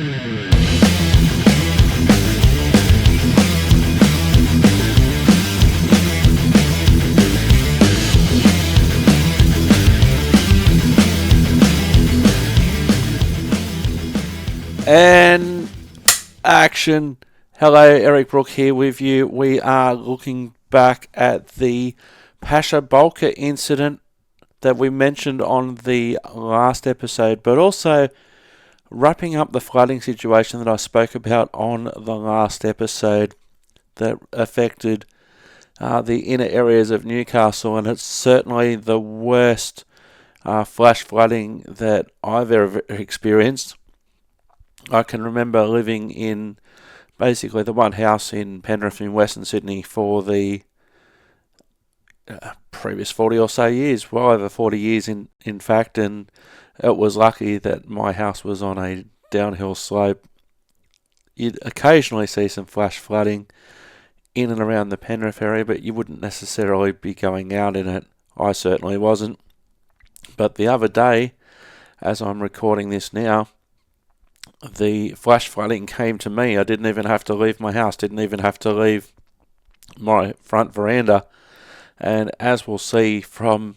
And action. Hello, Eric Brook here with you. We are looking back at the Pasha Bulker incident that we mentioned on the last episode, but also wrapping up the flooding situation that I spoke about on the last episode that affected the inner areas of Newcastle, and it's certainly the worst flash flooding that I've ever experienced. I can remember living in basically the one house in Penrith in Western Sydney for the previous 40 or so years, well over 40 years in fact, and it was lucky that my house was on a downhill slope. You'd occasionally see some flash flooding in and around the Penrith area, but you wouldn't necessarily be going out in it. I certainly wasn't. But the other day, as I'm recording this now, the flash flooding came to me. I didn't even have to leave my house, didn't even have to leave my front veranda. And as we'll see from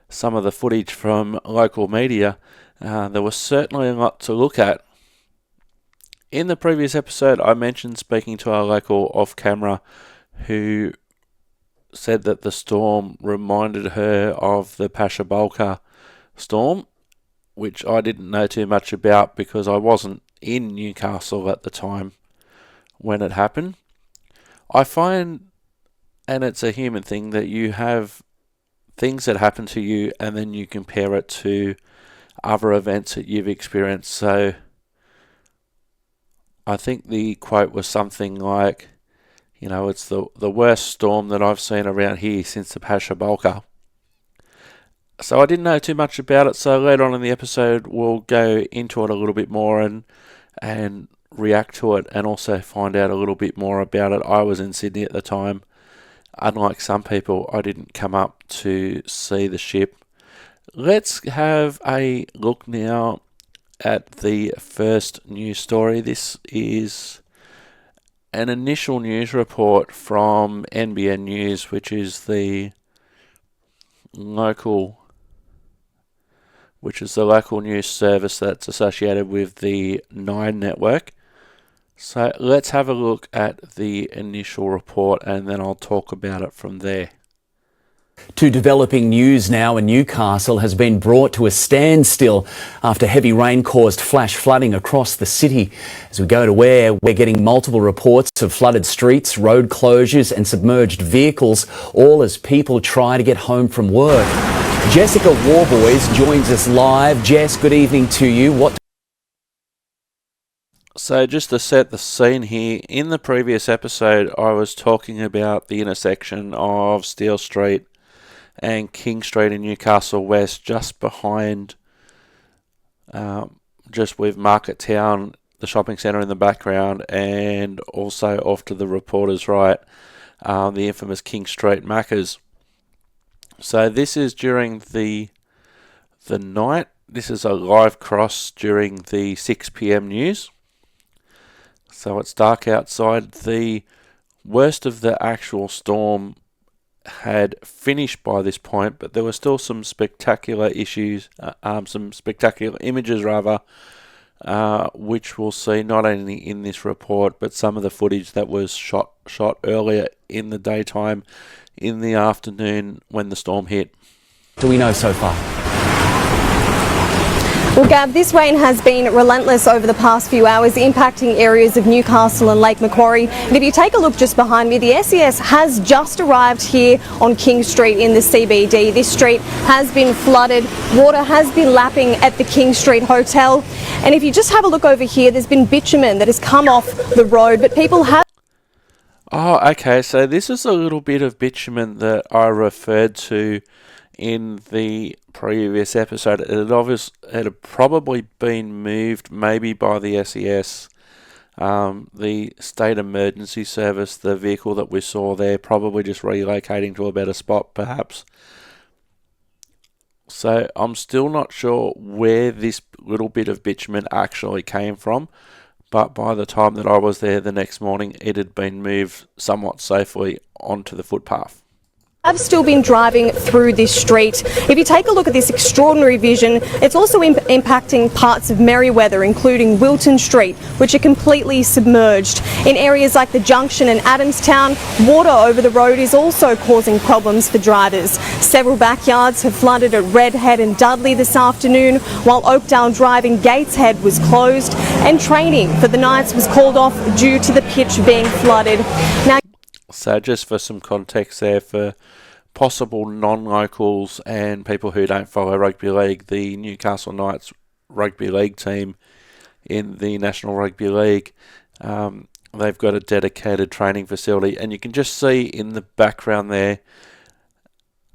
some of the footage from local media, there was certainly a lot to look at. In the previous episode, I mentioned speaking to a local off-camera who said that the storm reminded her of the Pasha Bulker storm, which I didn't know too much about because I wasn't in Newcastle at the time when it happened. I find, and it's a human thing, that you have things that happen to you and then you compare it to other events that you've experienced. So I think the quote was something like, it's the worst storm that I've seen around here since the Pasha Bulker. So I didn't know too much about it, so later on in the episode we'll go into it a little bit more and react to it and also find out a little bit more about it. I was in Sydney at the time. Unlike some people, I didn't come up to see the ship. Let's have a look now at the first news story. This is an initial news report from NBN News, which is the local news service that's associated with the 9 network. So let's have a look at the initial report and then I'll talk about it from there. To developing news now, in Newcastle has been brought to a standstill after heavy rain caused flash flooding across the city. As we go to where we're getting multiple reports of flooded streets, road closures and submerged vehicles, all as people try to get home from work. Jessica Warboys joins us live. Jess, good evening to you. So just to set the scene here, in the previous episode I was talking about the intersection of Steele Street and King Street in Newcastle West, just behind, just with Market Town, the shopping centre in the background, and also off to the reporter's right, the infamous King Street Macca's. So this is during the night. This is a live cross during the 6 p.m. news. So it's dark outside. The worst of the actual storm had finished by this point, but there were still some spectacular some spectacular images which we'll see not only in this report, but some of the footage that was shot earlier in the daytime, in the afternoon when the storm hit. Do we know so far? Well, Gab, this rain has been relentless over the past few hours, impacting areas of Newcastle and Lake Macquarie. And if you take a look just behind me, the SES has just arrived here on King Street in the CBD. This street has been flooded. Water has been lapping at the King Street Hotel. And if you just have a look over here, there's been bitumen that has come off the road, but people have... Oh, okay, so this is a little bit of bitumen that I referred to in the previous episode. It had probably been moved maybe by the SES, the State Emergency Service, the vehicle that we saw there, probably just relocating to a better spot perhaps. So I'm still not sure where this little bit of bitumen actually came from. but by the time that I was there the next morning, it had been moved somewhat safely onto the footpath. I've still been driving through this street. If you take a look at this extraordinary vision, it's also impacting parts of Merriweather, including Wilton Street, which are completely submerged. In areas like the Junction and Adamstown, water over the road is also causing problems for drivers. Several backyards have flooded at Redhead and Dudley this afternoon, while Oakdale Drive in Gateshead was closed, and training for the Knights was called off due to the pitch being flooded. Now, so just for some context there, for possible non-locals and people who don't follow rugby league, the Newcastle Knights rugby league team in the National Rugby League, they've got a dedicated training facility, and you can just see in the background there,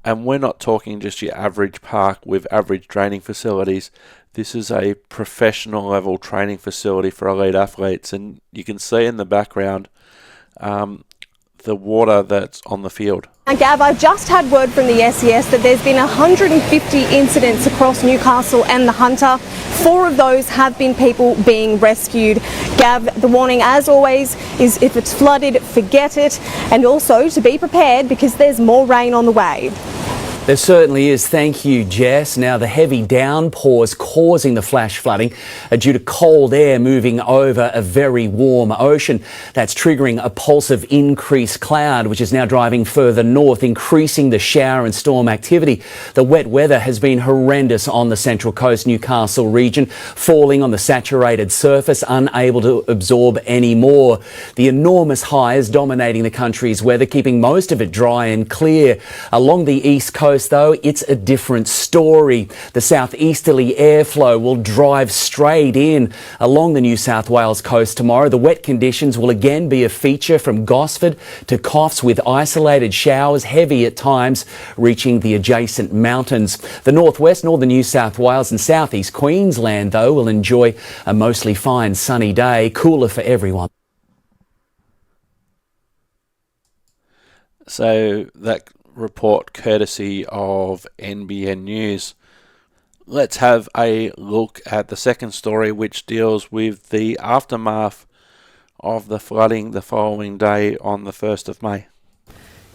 and we're not talking just your average park with average training facilities. This is a professional level training facility for elite athletes, and you can see in the background the water that's on the field. Now, Gav, I've just had word from the SES that there's been 150 incidents across Newcastle and the Hunter. 4 of those have been people being rescued. Gav, the warning, as always, is if it's flooded, forget it, and also to be prepared because there's more rain on the way. There certainly is. Thank you, Jess. Now, the heavy downpours causing the flash flooding are due to cold air moving over a very warm ocean. That's triggering a pulse of increased cloud, which is now driving further north, increasing the shower and storm activity. The wet weather has been horrendous on the Central Coast Newcastle region, falling on the saturated surface, unable to absorb any more. The enormous highs dominating the country's weather, keeping most of it dry and clear. Along the east coast, though, it's a different story. The southeasterly airflow will drive straight in along the New South Wales coast tomorrow. The wet conditions will again be a feature from Gosford to Coffs, with isolated showers, heavy at times, reaching the adjacent mountains. The northwest, northern New South Wales and southeast Queensland, though, will enjoy a mostly fine sunny day, cooler for everyone. So that report courtesy of NBN News. Let's have a look at the second story, which deals with the aftermath of the flooding the following day on the 1st of May.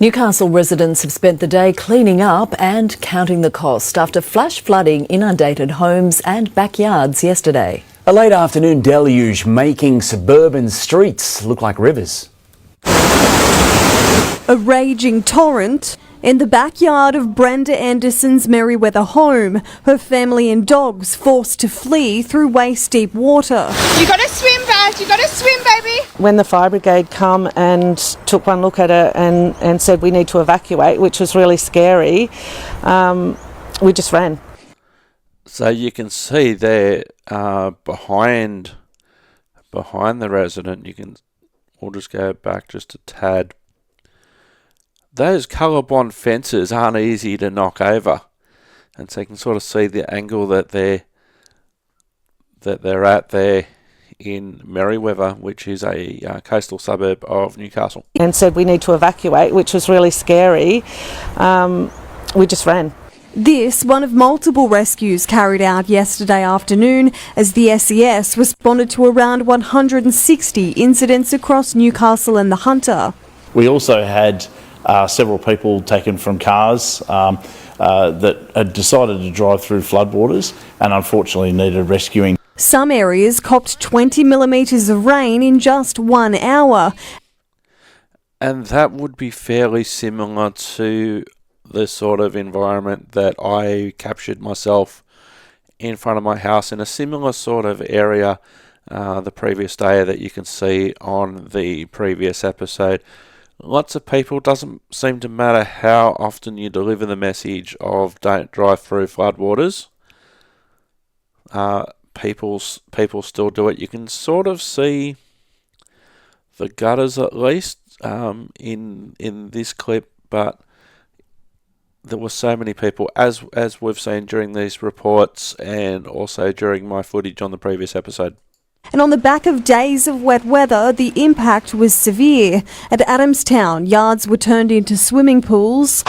Newcastle residents have spent the day cleaning up and counting the cost after flash flooding inundated homes and backyards yesterday. A late afternoon deluge making suburban streets look like rivers. A raging torrent in the backyard of Brenda Anderson's Merriweather home, her family and dogs forced to flee through waist-deep water. You gotta swim, Baz, you gotta swim, baby. When the fire brigade come and took one look at it and said we need to evacuate, which was really scary, we just ran. So you can see there behind the resident, we'll just go back just a tad. Those colour-bond fences aren't easy to knock over, and so you can sort of see the angle that they're at there in Merriweather, which is a coastal suburb of Newcastle. And said we need to evacuate, which was really scary. We just ran. This, one of multiple rescues carried out yesterday afternoon as the SES responded to around 160 incidents across Newcastle and the Hunter. We also had several people taken from cars that had decided to drive through floodwaters and unfortunately needed rescuing. Some areas copped 20 millimetres of rain in just 1 hour. And that would be fairly similar to the sort of environment that I captured myself in front of my house in a similar sort of area the previous day that you can see on the previous episode. Lots of people, doesn't seem to matter how often you deliver the message of don't drive through floodwaters. People still do it. You can sort of see the gutters at least in this clip, but there were so many people, as we've seen during these reports and also during my footage on the previous episode. And on the back of days of wet weather, the impact was severe. At Adamstown, yards were turned into swimming pools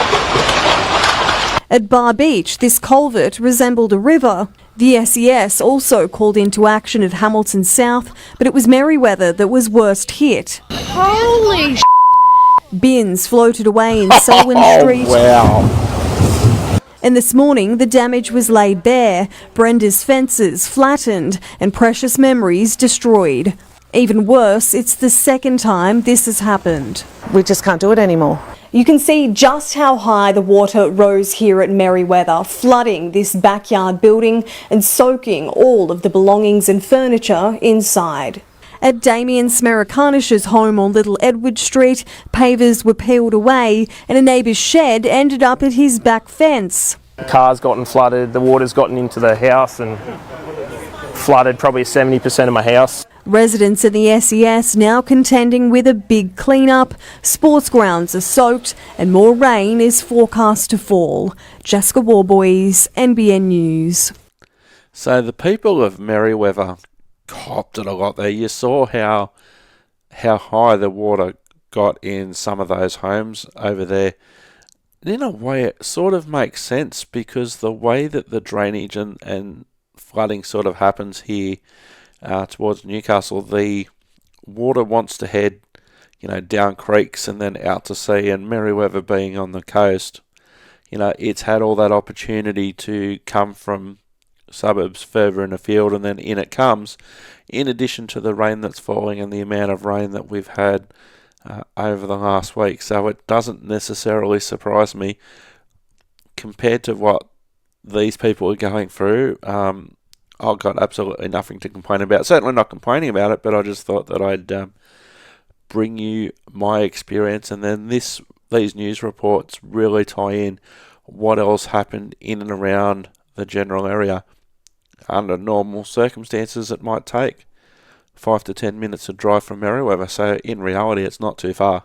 At Bar Beach, this culvert resembled a river. The SES also called into action at Hamilton South, but it was Merriweather that was worst hit. Holy Bins floated away in Selwyn Street. Wow. And this morning, the damage was laid bare, Brenda's fences flattened, and precious memories destroyed. Even worse, it's the second time this has happened. We just can't do it anymore. You can see just how high the water rose here at Merriweather, flooding this backyard building and soaking all of the belongings and furniture inside. At Damien Smerikanish's home on Little Edward Street, pavers were peeled away and a neighbour's shed ended up at his back fence. The car's gotten flooded, the water's gotten into the house and flooded probably 70% of my house. Residents in the SES now contending with a big clean-up. Sports grounds are soaked and more rain is forecast to fall. Jessica Warboys, NBN News. So the people of Merriweather copped it a lot there. You saw how high the water got in some of those homes over there. In a way, it sort of makes sense because the way that the drainage and flooding sort of happens here towards Newcastle, the water wants to head, down creeks and then out to sea, and Merriweather being on the coast, it's had all that opportunity to come from suburbs further in the field, and then in it comes, in addition to the rain that's falling and the amount of rain that we've had over the last week. So it doesn't necessarily surprise me compared to what these people are going through. I've got absolutely nothing to complain about. Certainly not complaining about it, but I just thought that I'd bring you my experience, and then these news reports really tie in what else happened in and around the general area. Under normal circumstances, it might take 5 to 10 minutes to drive from Merriweather, so in reality it's not too far.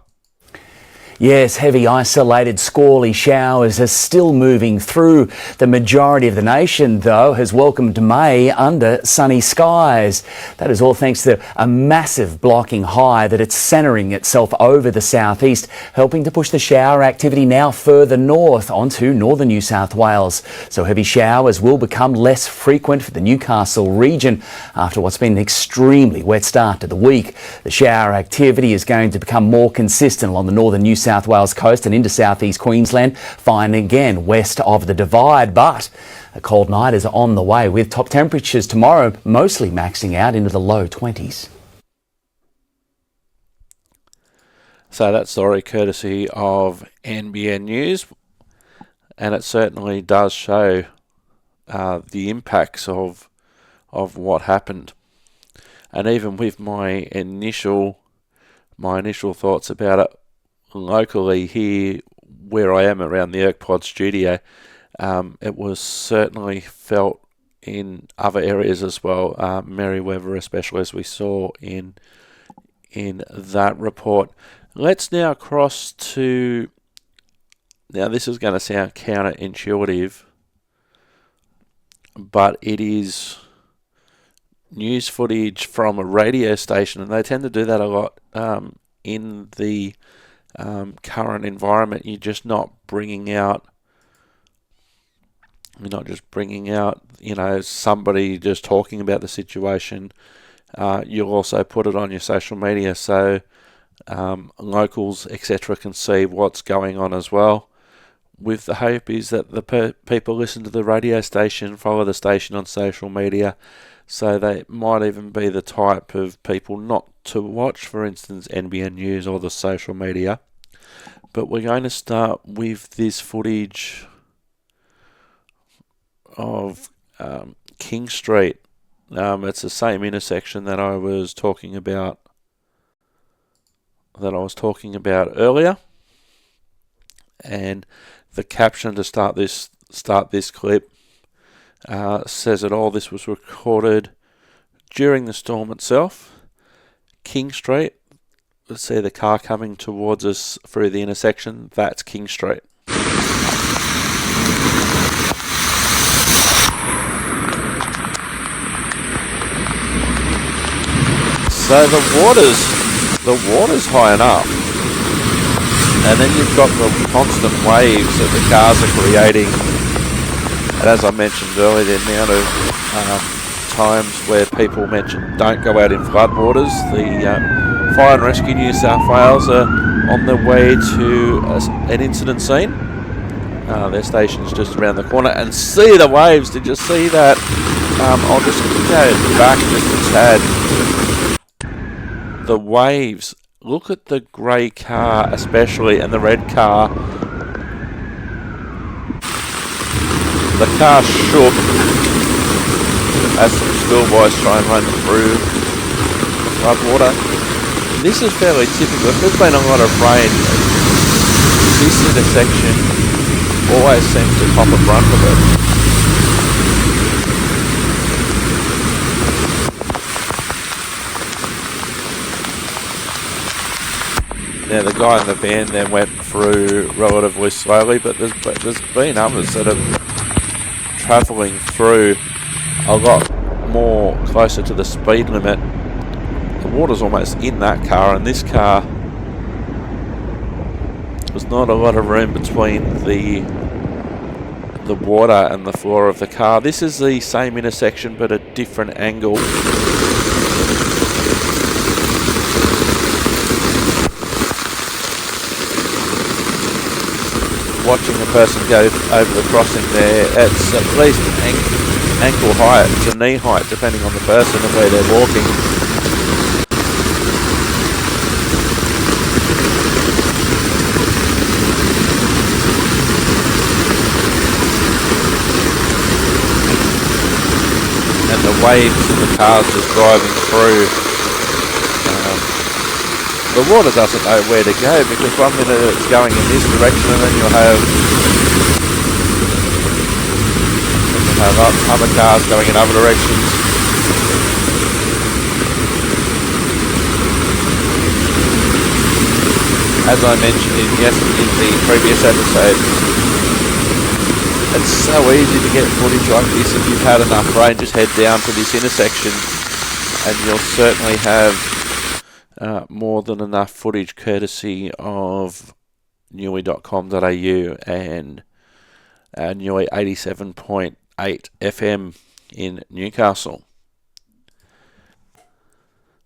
Yes, heavy isolated squally showers are still moving through. The majority of the nation, though, has welcomed May under sunny skies. That is all thanks to a massive blocking high that it's centering itself over the southeast, helping to push the shower activity now further north onto northern New South Wales. So heavy showers will become less frequent for the Newcastle region after what's been an extremely wet start to the week. The shower activity is going to become more consistent along the northern New South Wales coast and into southeast Queensland, fine again west of the Divide, but a cold night is on the way with top temperatures tomorrow mostly maxing out into the low 20s. So that story courtesy of NBN News, and it certainly does show the impacts of what happened. And even with my initial thoughts about it, locally here where I am around the ErkPod studio, it was certainly felt in other areas as well, Merriweather especially, as we saw in that report. Let's now cross to, now this is going to sound counterintuitive, but it is news footage from a radio station, and they tend to do that a lot in the current environment. You're just not just bringing out, somebody just talking about the situation. You'll also put it on your social media so locals, etc., can see what's going on as well. With the hope is that the people listen to the radio station, follow the station on social media, so they might even be the type of people not to watch, for instance, NBN News or the social media. But we're going to start with this footage of King Street. It's the same intersection that I was talking about earlier, and the caption to start this clip says it all. This was recorded during the storm itself. King Street. Let's see the car coming towards us through the intersection. That's King Street. So the water's high enough, and then you've got the constant waves that the cars are creating And as I mentioned earlier, the amount of times where people mention don't go out in floodwaters. The Fire and Rescue New South Wales are on their way to an incident scene. Their station's just around the corner, and see the waves. Did you see that? I'll just go back just a tad. The waves. Look at the grey car especially, and the red car. The car shook as some schoolboys try and run through the floodwater. This is fairly typical. If there's been a lot of rain, this intersection always seems to cop a brunt of it. Now the guy in the van then went through relatively slowly, but there's been others that are travelling through a lot more closer to the speed limit. The water's almost in that car, and this car, there's not a lot of room between the water and the floor of the car. This is the same intersection but a different angle. Watching the person go over the crossing there, it's at least ankle height to knee height depending on the person and where they're walking. And the waves of the cars just driving through. The water doesn't know where to go, because one minute it's going in this direction and then you'll have other cars going in other directions. As I mentioned in the previous episode, it's so easy to get footage like this. If you've had enough rain, just head down to this intersection and you'll certainly have more than enough footage courtesy of newy.com.au and Newy 87.8 FM in Newcastle.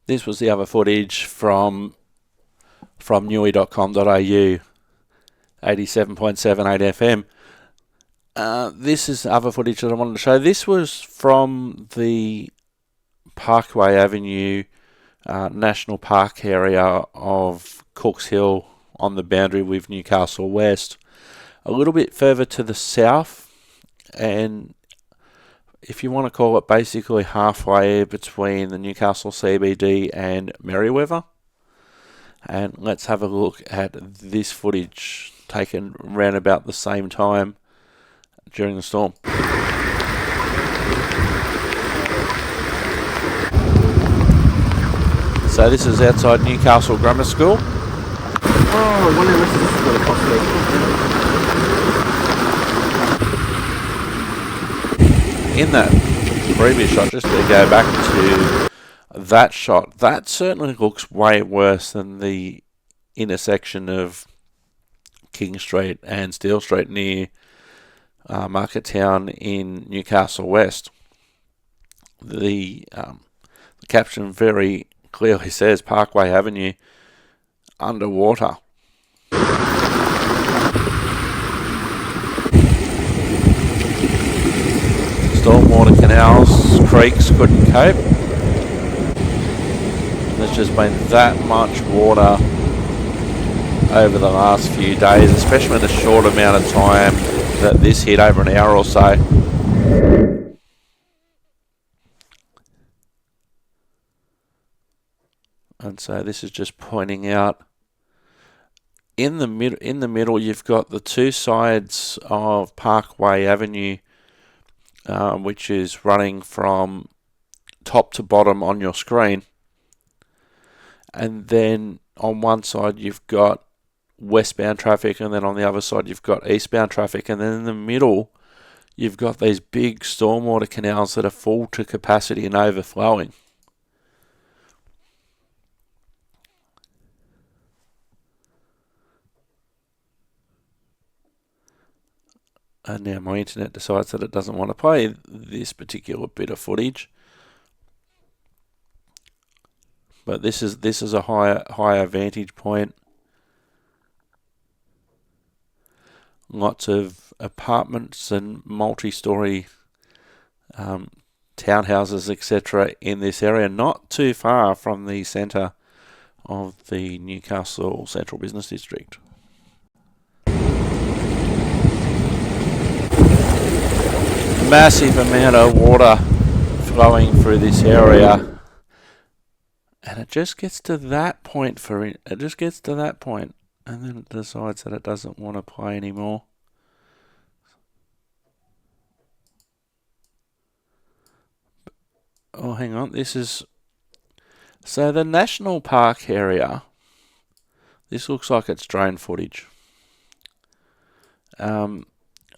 This was the other footage from newy.com.au, 87.78 FM. This is other footage that I wanted to show. This was from the Parkway Avenue National Park area of Cooks Hill on the boundary with Newcastle West. A little bit further to the south, and if you want to call it basically halfway between the Newcastle CBD and Merriweather. And let's have a look at this footage taken around about the same time during the storm. So this is outside Newcastle Grammar School. Oh, I wonder if this is going to cost me. In that previous shot, just to go back to that shot, that certainly looks way worse than the intersection of King Street and Steel Street near Market Town in Newcastle West. The caption very clearly says Parkway Avenue underwater. Stormwater canals, creeks couldn't cope. There's just been that much water over the last few days, especially in a short amount of time that this hit, over an hour or so. And so this is just pointing out in the middle you've got the two sides of Parkway Avenue, which is running from top to bottom on your screen. And then on one side you've got westbound traffic, and then on the other side you've got eastbound traffic, and then in the middle you've got these big stormwater canals that are full to capacity and overflowing. And now my internet decides that it doesn't want to play this particular bit of footage. But this is a higher vantage point. Lots of apartments and multi-storey townhouses, etc. in this area, not too far from the centre of the Newcastle Central Business District. Massive amount of water flowing through this area, and it just gets to that point and then it decides that it doesn't want to play anymore. Oh, hang on, so the national park area, this looks like it's drone footage.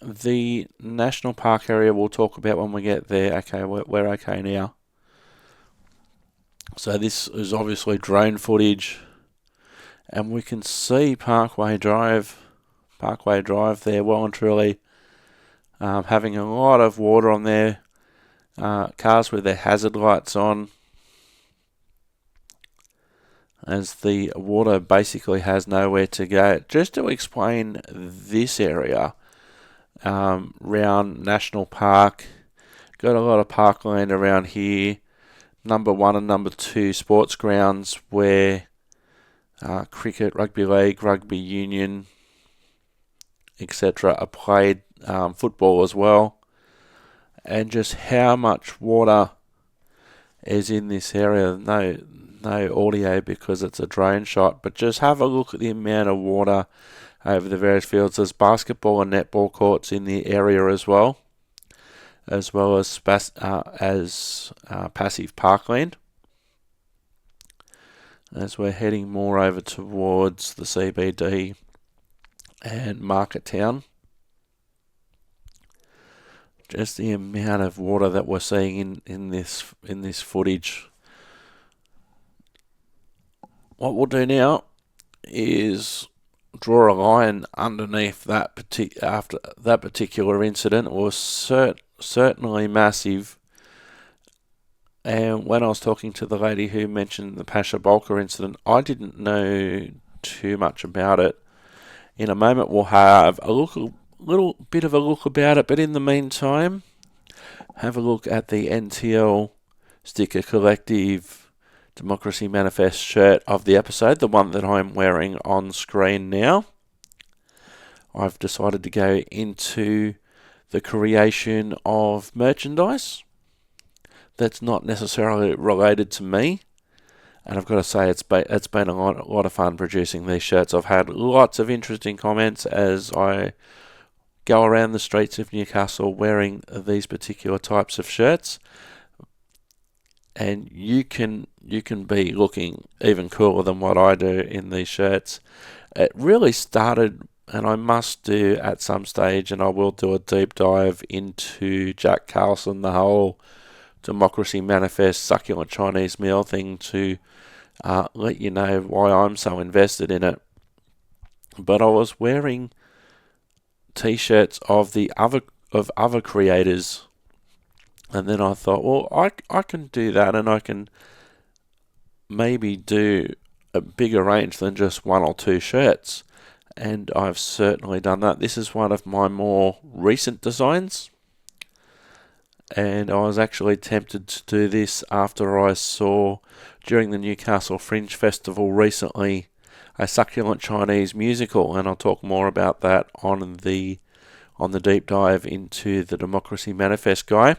The national park area we'll talk about when we get there. Okay, we're okay now. So this is obviously drone footage, and we can see Parkway Drive there well and truly, having a lot of water on there. Cars with their hazard lights on, as the water basically has nowhere to go. Just to explain this area, round National Park, got a lot of parkland around here. Number 1 and number 2 sports grounds where cricket, rugby league, rugby union, etc. are played, football as well. And just how much water is in this area. No audio because it's a drone shot, but just have a look at the amount of water over the various fields. There's basketball and netball courts in the area as well as passive parkland. As we're heading more over towards the CBD and Market Town, just the amount of water that we're seeing in this footage. What we'll do now is draw a line underneath that after that particular incident. It was certainly massive. And when I was talking to the lady who mentioned the Pasha Bulker incident, I didn't know too much about it. In a moment, we'll have a little bit of a look about it, but in the meantime, have a look at the NTL Sticker Collective Democracy Manifest shirt of the episode, the one that I'm wearing on screen now. I've decided to go into the creation of merchandise that's not necessarily related to me, and I've got to say it's been a lot of fun producing these shirts. I've had lots of interesting comments as I go around the streets of Newcastle wearing these particular types of shirts, and you can be looking even cooler than what I do in these shirts. It really started, and I must do at some stage, and I will do a deep dive into Jack Carlson, the whole Democracy Manifest succulent Chinese meal thing, to let you know why I'm so invested in it. But I was wearing t-shirts of other creators, and then I thought, well, I can do that, and I can maybe do a bigger range than just 1 or 2 shirts, and I've certainly done that. This is one of my more recent designs, and I was actually tempted to do this after I saw, during the Newcastle Fringe Festival recently, a succulent Chinese musical, and I'll talk more about that on the deep dive into the Democracy Manifest guy.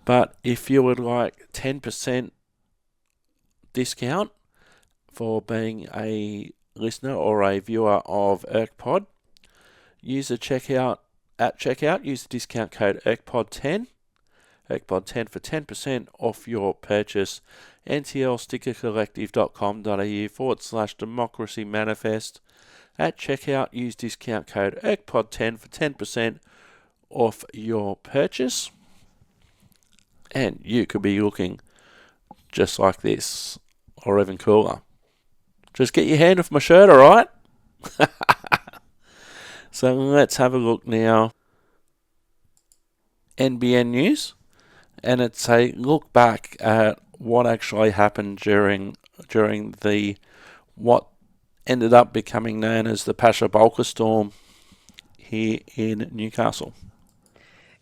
But if you would like 10% discount for being a listener or a viewer of ErkPod, use the checkout use the discount code ErkPod10 ErkPod10 for 10% off your purchase. ntlstickercollective.com.au/democracy manifest. At checkout, use discount code ErkPod10 for 10% off your purchase. And you could be looking just like this, or even cooler. Just get your hand off my shirt, alright? So let's have a look now NBN News, and it's a look back at what actually happened during the what ended up becoming known as the Pasha Bulker storm here in Newcastle.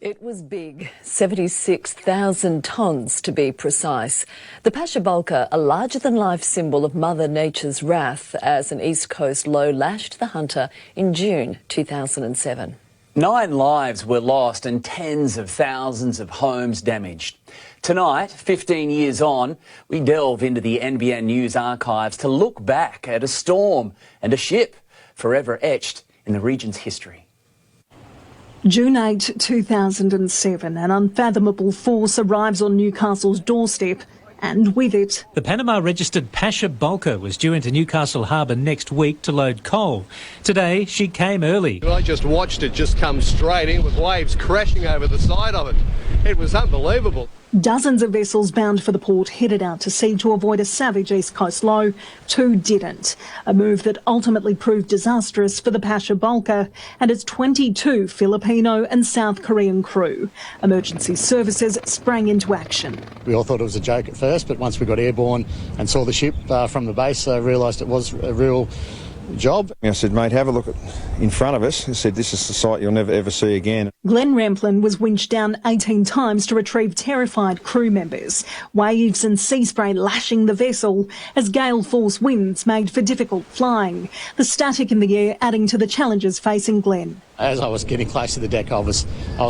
It was big, 76,000 tonnes to be precise. The Pasha Bulker, a larger-than-life symbol of Mother Nature's wrath as an East Coast low lashed the Hunter in June 2007. 9 lives were lost and tens of thousands of homes damaged. Tonight, 15 years on, we delve into the NBN News archives to look back at a storm and a ship forever etched in the region's history. June 8, 2007, an unfathomable force arrives on Newcastle's doorstep, and with it, the Panama-registered Pasha Bulker was due into Newcastle Harbour next week to load coal. Today, she came early. I just watched it just come straight in with waves crashing over the side of it. It was unbelievable. Dozens of vessels bound for the port headed out to sea to avoid a savage east coast low. 2 didn't. A move that ultimately proved disastrous for the Pasha Bulker and its 22 Filipino and South Korean crew. Emergency services sprang into action. We all thought it was a joke at first, but once we got airborne and saw the ship from the base, I realised it was a real job. I said, mate, have a look in front of us. I said, this is the sight you'll never ever see again. Glenn Ramplin was winched down 18 times to retrieve terrified crew members. Waves and sea spray lashing the vessel as gale force winds made for difficult flying. The static in the air adding to the challenges facing Glenn. As I was getting close to the deck, I was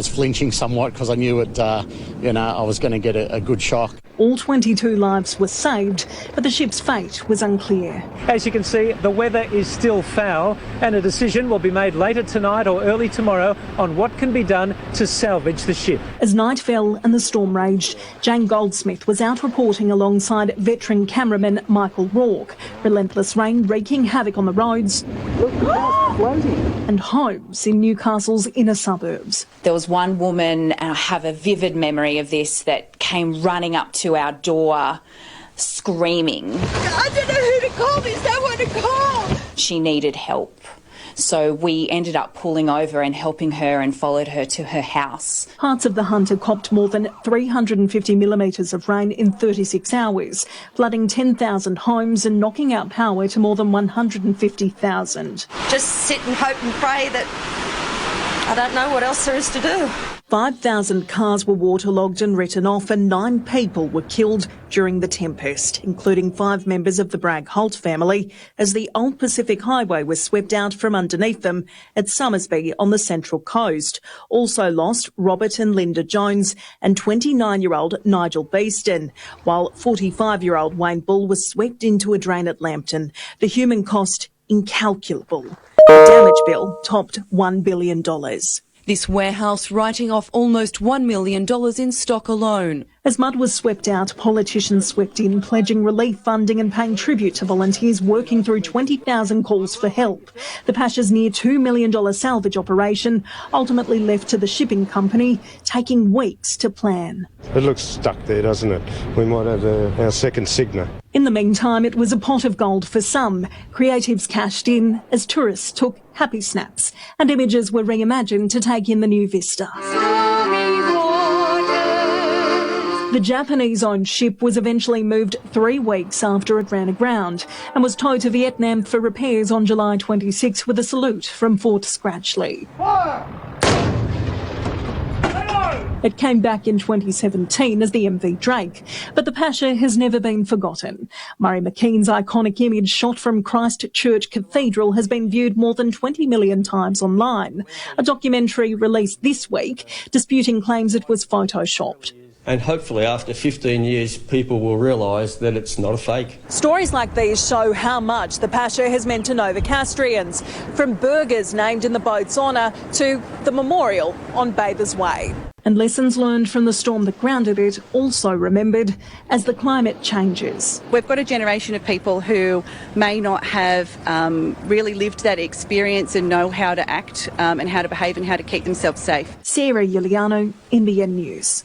flinching somewhat because I knew I was going to get a good shock. All 22 lives were saved, but the ship's fate was unclear. As you can see, the weather is still foul, and a decision will be made later tonight or early tomorrow on what can be done to salvage the ship. As night fell and the storm raged, Jane Goldsmith was out reporting alongside veteran cameraman Michael Rourke. Relentless rain wreaking havoc on the roads and homes in Newcastle's inner suburbs. There was one woman, and I have a vivid memory of this, that came running up to our door screaming. I don't know who to call. There's no one to call. She needed help. So we ended up pulling over and helping her and followed her to her house. Parts of the Hunter copped more than 350 millimetres of rain in 36 hours, flooding 10,000 homes and knocking out power to more than 150,000. Just sit and hope and pray that I don't know what else there is to do. 5,000 cars were waterlogged and written off, and 9 people were killed during the tempest, including 5 members of the Bragg-Holt family, as the Old Pacific Highway was swept out from underneath them at Somersby on the Central Coast. Also lost Robert and Linda Jones and 29-year-old Nigel Beeston, while 45-year-old Wayne Bull was swept into a drain at Lambton. The human cost incalculable. The damage bill topped $1 billion. This warehouse writing off almost $1 million in stock alone. As mud was swept out, politicians swept in, pledging relief funding and paying tribute to volunteers working through 20,000 calls for help. The Pasha's near $2 million salvage operation ultimately left to the shipping company, taking weeks to plan. It looks stuck there, doesn't it? We might have our second Cigna. In the meantime, it was a pot of gold for some. Creatives cashed in as tourists took happy snaps, and images were reimagined to take in the new vista. The Japanese-owned ship was eventually moved 3 weeks after it ran aground and was towed to Vietnam for repairs on July 26 with a salute from Fort Scratchley. It came back in 2017 as the MV Drake, but the Pasha has never been forgotten. Murray McKean's iconic image shot from Christchurch Cathedral has been viewed more than 20 million times online. A documentary released this week disputing claims it was photoshopped. And hopefully after 15 years, people will realise that it's not a fake. Stories like these show how much the Pasha has meant to Novocastrians, from burgers named in the boat's honour to the memorial on Bathers Way. And lessons learned from the storm that grounded it also remembered as the climate changes. We've got a generation of people who may not have really lived that experience and know how to act and how to behave and how to keep themselves safe. Sarah Iuliano, NBN News.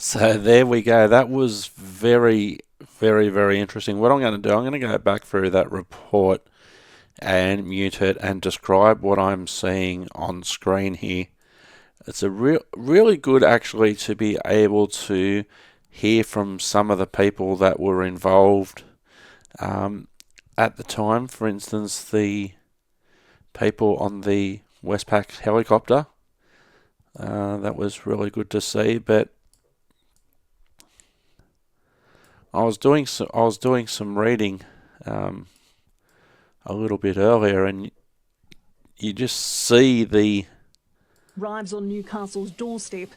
So there we go. That was very, very, very interesting. What I'm going to do, I'm going to go back through that report and mute it and describe what I'm seeing on screen here it's a really good actually to be able to hear from some of the people that were involved at the time. For instance, the people on the Westpac helicopter. That was really good to see. But I was doing some reading a little bit earlier, and you just see the Arrives on Newcastle's doorstep.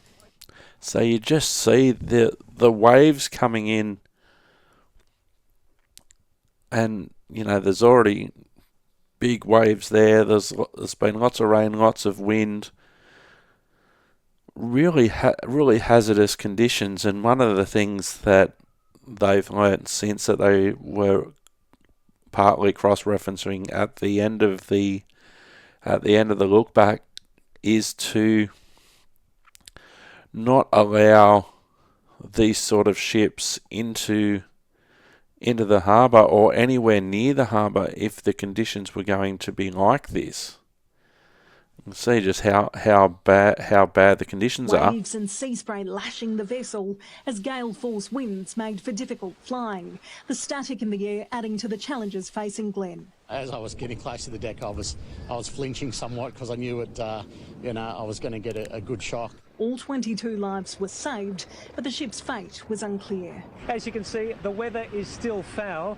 So you just see the waves coming in, and there's already big waves there. There's been lots of rain, lots of wind. Really hazardous conditions, and one of the things that they've learnt since that they were partly cross-referencing at the end of the look back is to not allow these sort of ships into the harbour or anywhere near the harbour if the conditions were going to be like this. You can see just how bad the conditions are. Waves and sea spray lashing the vessel as gale force winds made for difficult flying. The static in the air adding to the challenges facing Glenn. As I was getting close to the deck, I was flinching somewhat because I knew I was going to get a good shock. All 22 lives were saved, but the ship's fate was unclear. As you can see, the weather is still foul.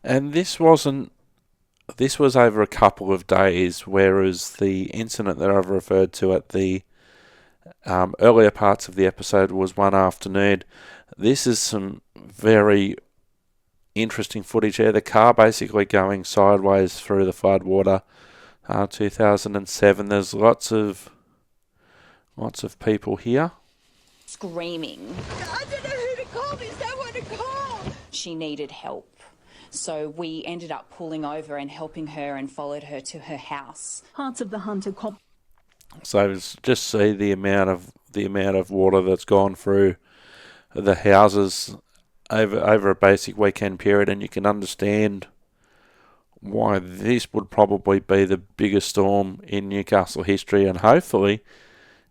And this was over a couple of days, whereas the incident that I've referred to at the earlier parts of the episode was one afternoon. This is some very interesting footage here. The car basically going sideways through the floodwater. 2007. There's lots of people here. Screaming. I don't know who to call. There's no one to call. She needed help. So we ended up pulling over and helping her and followed her to her house. Parts of the Hunter cop. So just see the amount of water that's gone through the houses over a basic weekend period, and you can understand why this would probably be the biggest storm in Newcastle history, and hopefully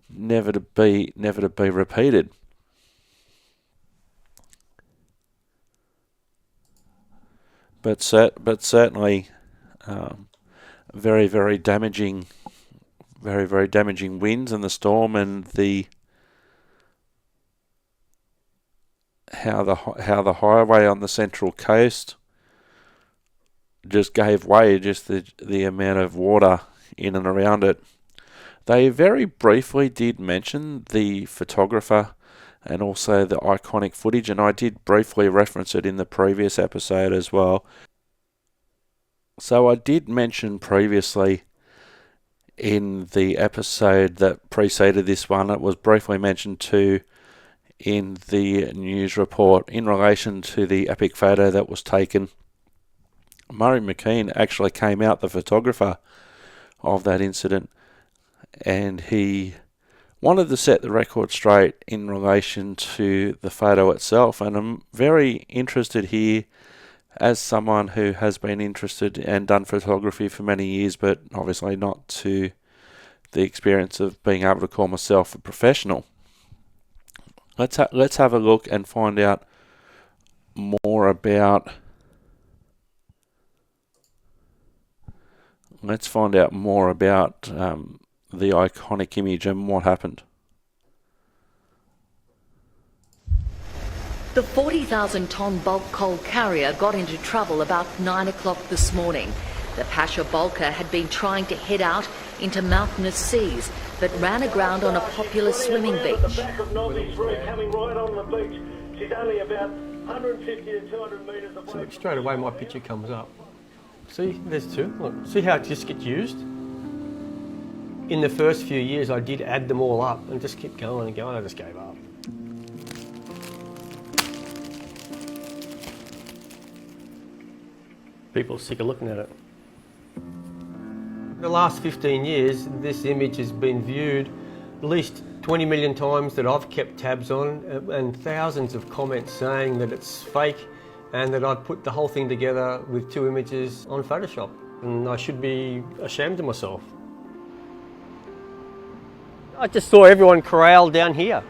never to be repeated. But certainly very, very damaging winds and the storm, and how the highway on the Central Coast just gave way, just the amount of water in and around it. They very briefly did mention the photographer and also the iconic footage, and I did briefly reference it in the previous episode as well. So I did mention previously in the episode that preceded this one, it was briefly mentioned too in the news report in relation to the epic photo that was taken. Murray McKean actually came out, the photographer of that incident, and he wanted to set the record straight in relation to the photo itself. And I'm very interested here, as someone who has been interested and done photography for many years, but obviously not to the experience of being able to call myself a professional. Let's have a look and find out more about. Let's find out more about the iconic image and what happened. The 40,000-tonne bulk coal carrier got into trouble about 9 o'clock this morning. The Pasha Bulker had been trying to head out into mountainous seas, but ran aground on a popular swimming beach. The back of Nobby coming right on the beach. She's only about 150 to 200 metres away. So straight away my picture comes up. See, there's two. Look, see how it just gets used? In the first few years I did add them all up and just kept going and going. I just gave up. People are sick of looking at it. The last 15 years, this image has been viewed at least 20 million times that I've kept tabs on, and thousands of comments saying that it's fake and that I'd put the whole thing together with two images on Photoshop, and I should be ashamed of myself. I just saw everyone corralled down here.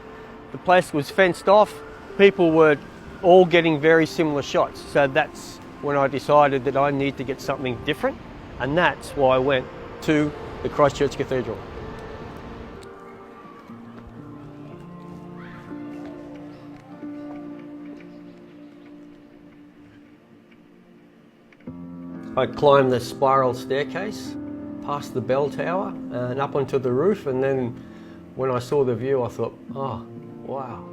The place was fenced off. People were all getting very similar shots. So that's when I decided that I need to get something different. And that's why I went to the Christchurch Cathedral. I climbed the spiral staircase, past the bell tower and up onto the roof, and then when I saw the view I thought, oh, wow.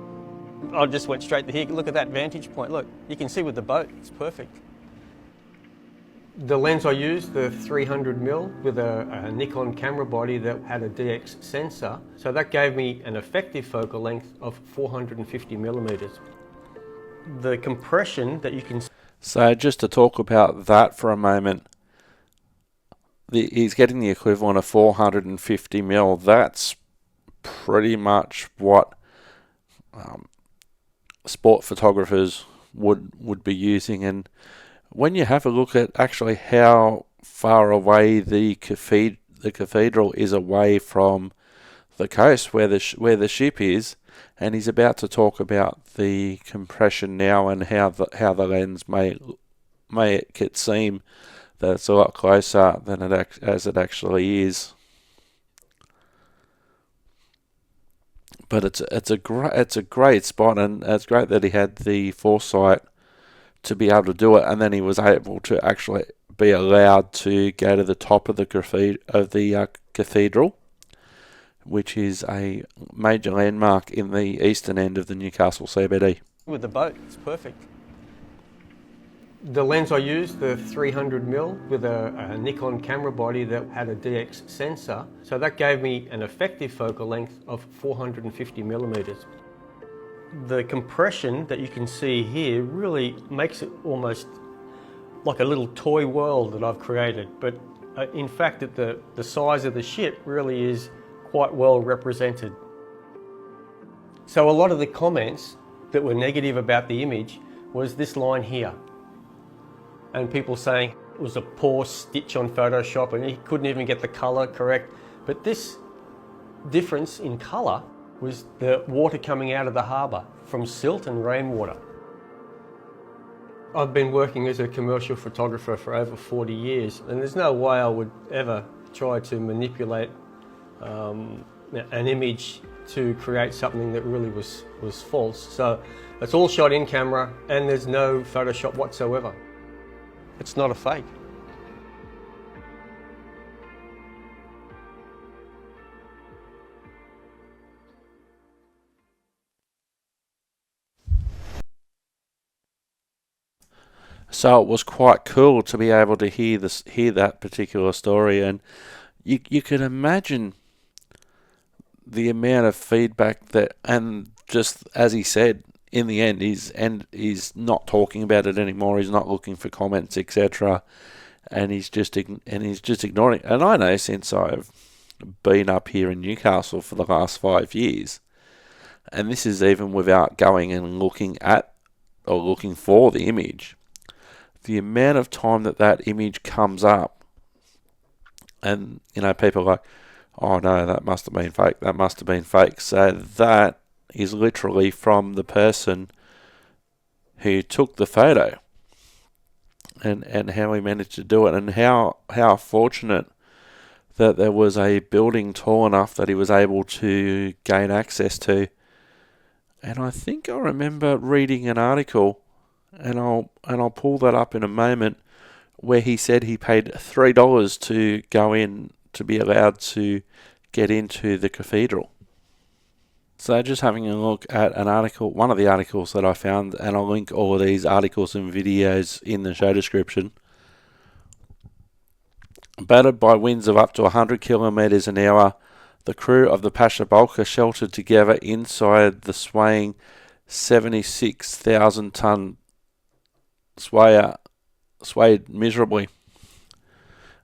I just went straight to here. Look at that vantage point. Look, you can see with the boat, it's perfect. The lens I used, the 300mm with a Nikon camera body that had a DX sensor, so that gave me an effective focal length of 450mm. The compression that you can... So just to talk about that for a moment, he's getting the equivalent of 450mm. That's pretty much what sport photographers would be using. And when you have a look at actually how far away the cathedral is away from the coast where the ship is, and he's about to talk about the compression now and how the lens may make it seem that it's a lot closer than as it actually is. But it's a great spot, and it's great that he had the foresight to be able to do it, and then he was able to actually be allowed to go to the top of the cathedral, which is a major landmark in the eastern end of the Newcastle CBD. With the boat, it's perfect. The lens I used, the 300mm with a Nikon camera body that had a DX sensor, so that gave me an effective focal length of 450mm. The compression that you can see here really makes it almost like a little toy world that I've created, but in fact the size of the ship really is quite well represented. So a lot of the comments that were negative about the image was this line here, and people saying it was a poor stitch on Photoshop and he couldn't even get the colour correct. But this difference in colour was the water coming out of the harbour from silt and rainwater. I've been working as a commercial photographer for over 40 years, and there's no way I would ever try to manipulate an image to create something that really was false. So it's all shot in camera and there's no Photoshop whatsoever. It's not a fake. So it was quite cool to be able to hear that particular story, and you can imagine the amount of feedback that, and just as he said, in the end, he's not talking about it anymore. He's not looking for comments, etc., and he's just ignoring it. And I know, since I've been up here in Newcastle for the last 5 years, and this is even without going and looking at or looking for the image, the amount of time that image comes up, and people are like, oh no, that must have been fake, that must have been fake. So that is literally from the person who took the photo, and how he managed to do it, and how fortunate that there was a building tall enough that he was able to gain access to. And I think I remember reading an article, and I'll pull that up in a moment, where he said he paid $3 to go in, to be allowed to get into the cathedral. So just having a look at an article, one of the articles that I found, and I'll link all of these articles and videos in the show description. Battered by winds of up to 100 kilometres an hour, the crew of the Pasha Bulker sheltered together inside the swaying 76,000-tonne swayed miserably.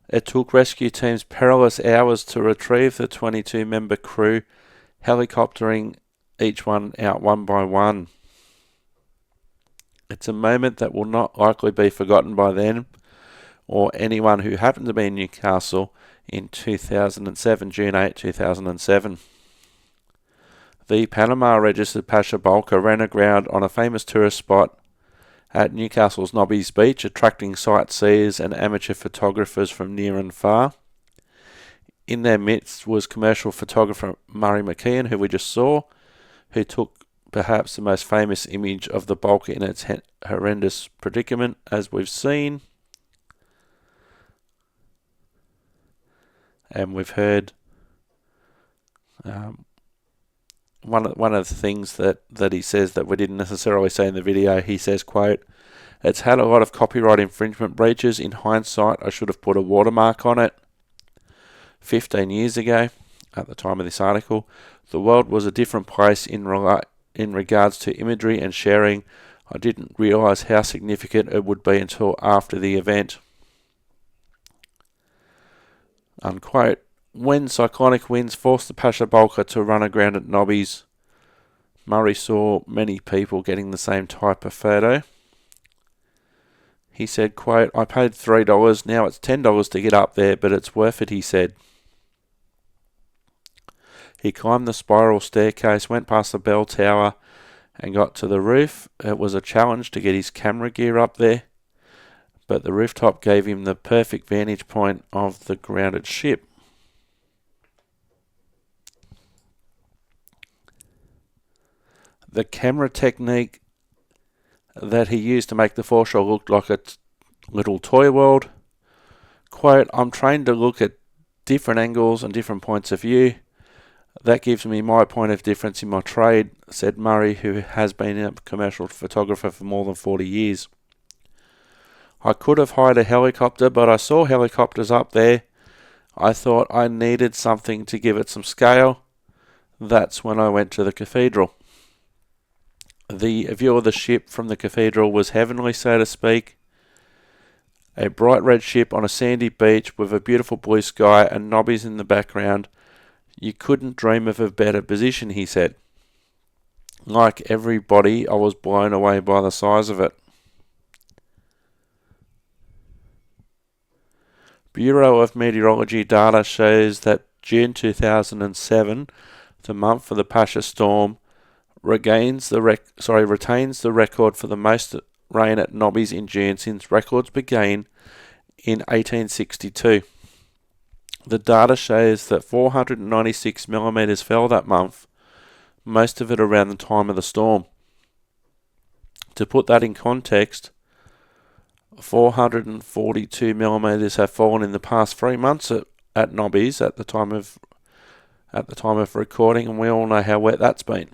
It took rescue teams perilous hours to retrieve the 22-member crew, helicoptering each one out one by one. It's a moment that will not likely be forgotten by them or anyone who happened to be in Newcastle in 2007, June 8, 2007. The Panama-registered Pasha Bulker ran aground on a famous tourist spot at Newcastle's Nobby's beach, attracting sightseers and amateur photographers from near and far. In their midst was commercial photographer Murray McKeon, who we just saw, who took perhaps the most famous image of the Bulker in its horrendous predicament, as we've seen. And we've heard one of the things that he says that we didn't necessarily say in the video. He says, quote, "It's had a lot of copyright infringement breaches. In hindsight, I should have put a watermark on it. 15 years ago, at the time of this article, the world was a different place in regards to imagery and sharing. I didn't realise how significant it would be until after the event." Unquote. When cyclonic winds forced the Pasha Bulker to run aground at Nobby's, Murray saw many people getting the same type of photo. He said, quote, "I paid $3, now it's $10 to get up there, but it's worth it," he said. He climbed the spiral staircase, went past the bell tower and got to the roof. It was a challenge to get his camera gear up there, but the rooftop gave him the perfect vantage point of the grounded ship. The camera technique that he used to make the foreshore look like a little toy world. Quote, "I'm trained to look at different angles and different points of view. That gives me my point of difference in my trade," said Murray, who has been a commercial photographer for more than 40 years. "I could have hired a helicopter, but I saw helicopters up there. I thought I needed something to give it some scale. That's when I went to the cathedral. The view of the ship from the cathedral was heavenly, so to speak. A bright red ship on a sandy beach with a beautiful blue sky and Nobbies in the background. You couldn't dream of a better position," he said. "Like everybody, I was blown away by the size of it." Bureau of Meteorology data shows that June 2007, the month for the Pasha storm, retains the record for the most rain at Nobby's in June since records began in 1862. The data shows that 496 millimetres fell that month, most of it around the time of the storm. To put that in context, 442 millimetres have fallen in the past 3 months at Nobby's at the time of recording, and we all know how wet that's been.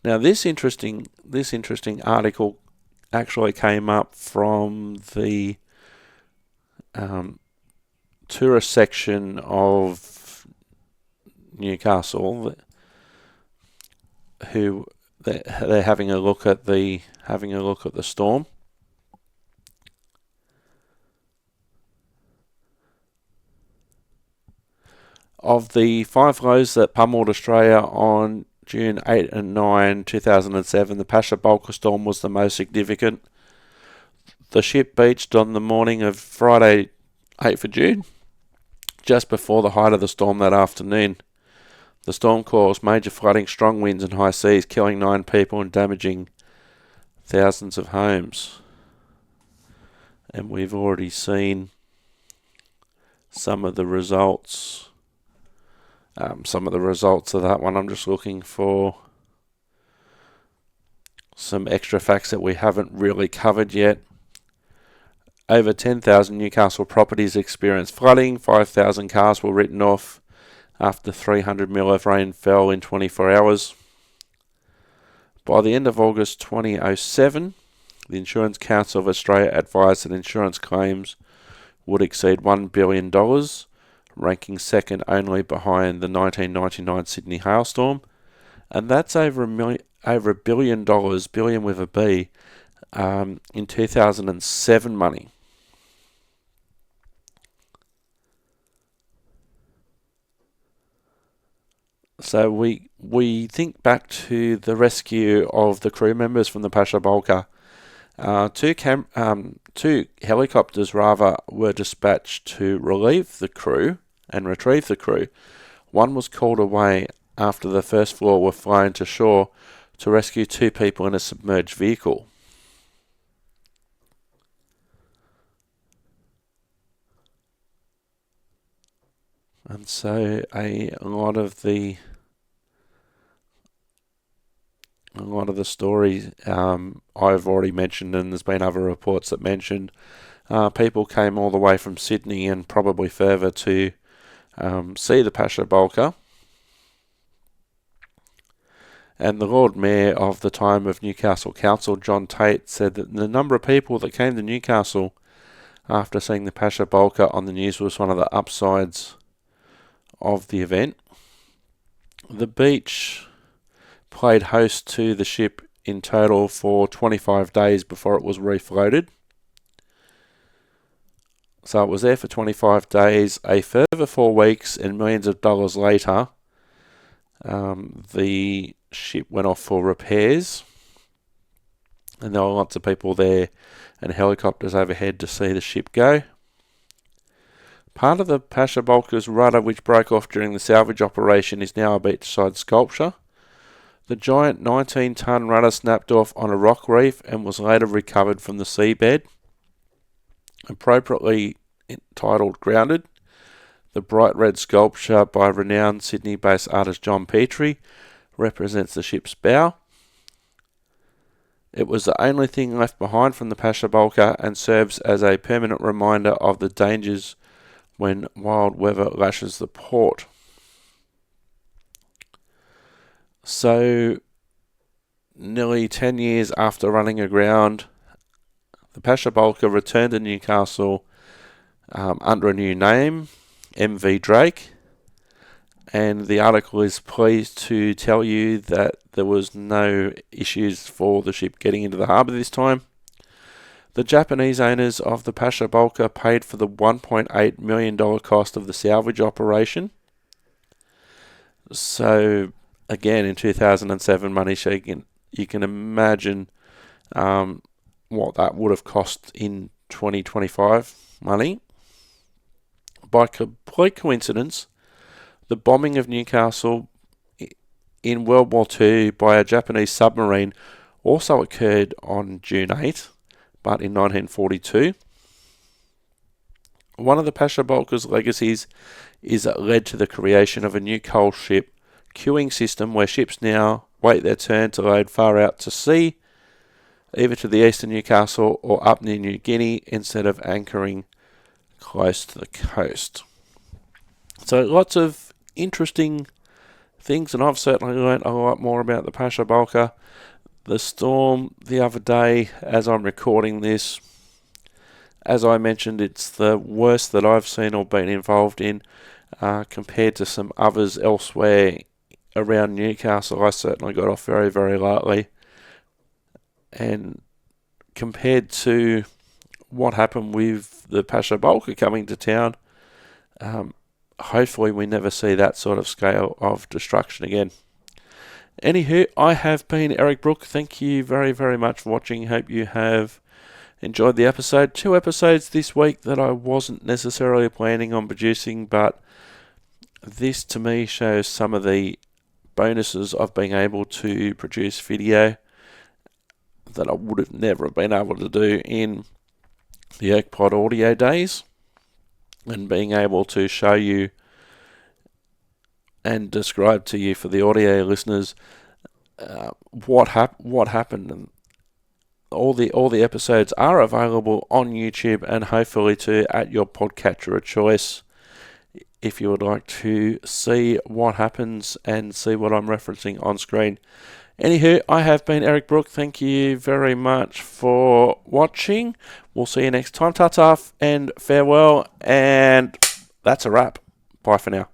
Now, this interesting article actually came up from the tourist section of Newcastle, who they're having a look at the storm. Of the 5 lows that pummeled Australia on June 8 and 9, 2007, the Pasha Bulker storm was the most significant. The ship beached on the morning of Friday, 8th of June, just before the height of the storm that afternoon. The storm caused major flooding, strong winds and high seas, killing 9 people and damaging thousands of homes. And we've already seen some of the results. Of that one. I'm just looking for some extra facts that we haven't really covered yet. Over 10,000 Newcastle properties experienced flooding. 5,000 cars were written off after 300 mil of rain fell in 24 hours. By the end of August 2007, the Insurance Council of Australia advised that insurance claims would exceed $1 billion, ranking second only behind the 1999 Sydney hailstorm, and that's over $1 billion, billion with a B, in 2007 money. So we think back to the rescue of the crew members from the Pasha Bulker. 2 helicopters were dispatched to relieve the crew and retrieve the crew. One was called away after the first floor were flown to shore to rescue 2 people in a submerged vehicle. And so a lot of the stories I've already mentioned, and there's been other reports that mentioned people came all the way from Sydney and probably further to see the Pasha Bulker. And the Lord Mayor of the time of Newcastle Council, John Tate, said that the number of people that came to Newcastle after seeing the Pasha Bulker on the news was one of the upsides of the event. The beach played host to the ship in total for 25 days before it was refloated. So it was there for 25 days. A further 4 weeks and millions of dollars later, the ship went off for repairs. And there were lots of people there and helicopters overhead to see the ship go. Part of the Pasha Bulker's rudder, which broke off during the salvage operation, is now a beachside sculpture. The giant 19-ton rudder snapped off on a rock reef and was later recovered from the seabed. Appropriately titled Grounded, the bright red sculpture by renowned Sydney-based artist John Petrie represents the ship's bow. It was the only thing left behind from the Pasha Bulker and serves as a permanent reminder of the dangers when wild weather lashes the port. So, nearly 10 years after running aground, the Pasha Bulker returned to Newcastle under a new name, MV Drake, and the article is pleased to tell you that there was no issues for the ship getting into the harbour this time. The Japanese owners of the Pasha Bulker paid for the $1.8 million cost of the salvage operation. So, again, in 2007 money, so you can imagine what that would have cost in 2025 money. By complete coincidence, the bombing of Newcastle in World War II by a Japanese submarine also occurred on June 8, but in 1942. One of the Pasha Bulker's legacies is that it led to the creation of a new coal ship queuing system where ships now wait their turn to load far out to sea, either to the east of Newcastle or up near New Guinea, instead of anchoring close to the coast. So lots of interesting things, and I've certainly learnt a lot more about the Pasha Bulker. The storm the other day, as I'm recording this, as I mentioned, it's the worst that I've seen or been involved in compared to some others elsewhere around Newcastle. I certainly got off very, very lightly. And compared to what happened with the Pasha Bulker coming to town, hopefully we never see that sort of scale of destruction again. Anywho, I have been Eric Brook. Thank you very, very much for watching. Hope you have enjoyed the episode. 2 episodes this week that I wasn't necessarily planning on producing, but this to me shows some of the bonuses of being able to produce video that I would have never been able to do in the ErcPod audio days, and being able to show you and describe to you for the audio listeners what happened. And all the episodes are available on YouTube and hopefully too at your podcatcher of choice if you would like to see what happens and see what I'm referencing on screen. Anywho, I have been Eric Brook. Thank you very much for watching. We'll see you next time. Ta-ta and farewell, and that's a wrap. Bye for now.